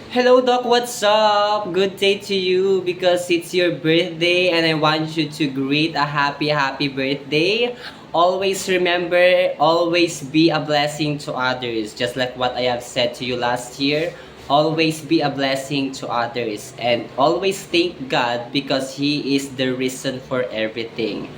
Hello, Doc. What's up? Good day to you because it's your birthday and I want you to greet a happy birthday. Always remember, always be a blessing to others. Just like what I have said to you last year. Always be a blessing to others and always thank God because He is the reason for everything.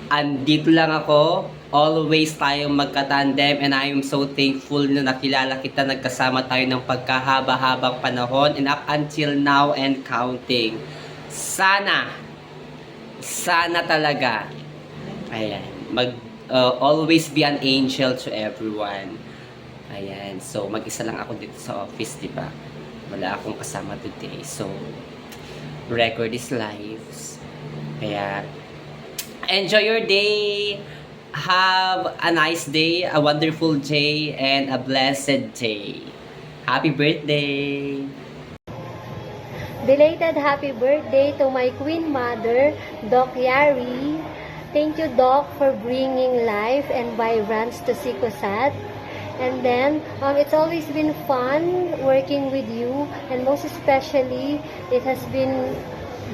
Andito lang ako. Always tayong magka-tandem and I am so thankful na nakilala kita, nagkasama tayo ng pagkahaba-habang panahon and up until now and counting. Sana, sana talaga, ayan, always be an angel to everyone. Ayan, so mag-isa lang ako dito sa office, di ba? Wala akong kasama today. So, record is live. Kaya, enjoy your day. Have a nice day, a wonderful day, and a blessed day. Happy birthday! Belated happy birthday to my Queen Mother, Doc Yari. Thank you, Doc, for bringing life and vibrance to Sikosat. And then, it's always been fun working with you, and most especially, it has been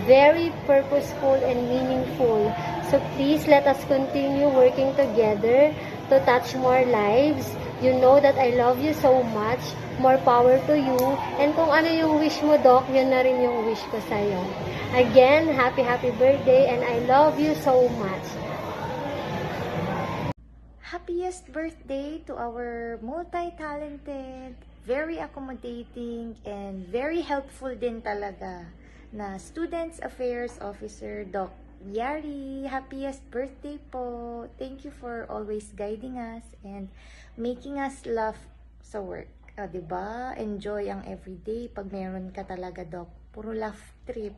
very purposeful and meaningful. So please let us continue working together to touch more lives. You know that I love you so much. More power to you. And kung ano yung wish mo, Doc, yun na rin yung wish ko sa'yo. Again, happy birthday and I love you so much. Happiest birthday to our multi-talented, very accommodating, and very helpful din talaga na Students Affairs Officer, Doc Yari. Happiest birthday po. Thank you for always guiding us and making us laugh sa work. Diba? Enjoy ang everyday pag meron ka talaga, Doc. Puro laugh trip.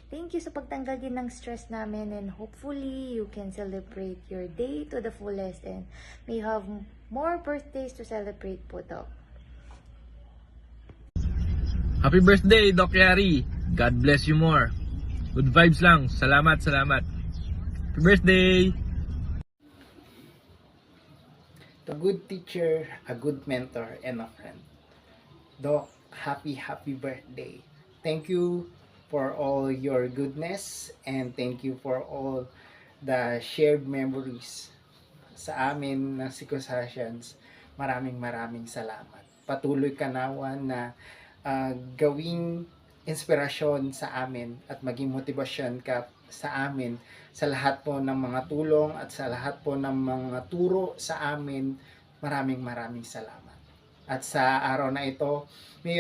Thank you sa pagtanggal din ng stress namin and hopefully you can celebrate your day to the fullest and may have more birthdays to celebrate po, Doc. Happy birthday, Doc Yari. God bless you more. Good vibes lang. Salamat. Happy birthday! A good teacher, a good mentor, and a friend. Doc, happy birthday. Thank you for all your goodness and thank you for all the shared memories sa amin ng Sikosatians. Maraming salamat. Patuloy ka nawan na gawing inspirasyon sa amin at maging motibasyon ka sa amin sa lahat po ng mga tulong at sa lahat po ng mga turo sa amin. Maraming salamat. At sa araw na ito, may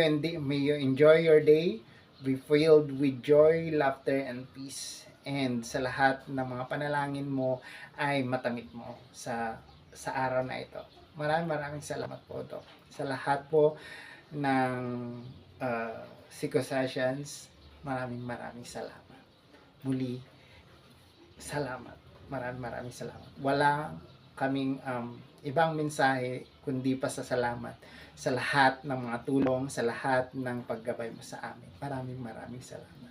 you enjoy your day, be filled with joy, laughter, and peace. And sa lahat ng mga panalangin mo ay matamit mo sa araw na ito. Maraming salamat po, Doc. Sa lahat po ng Sikosatians, maraming salamat. Muli, salamat. Maraming salamat. Wala kaming ibang mensahe kundi pa sa salamat sa lahat ng mga tulong, sa lahat ng paggabay mo sa amin. Maraming salamat.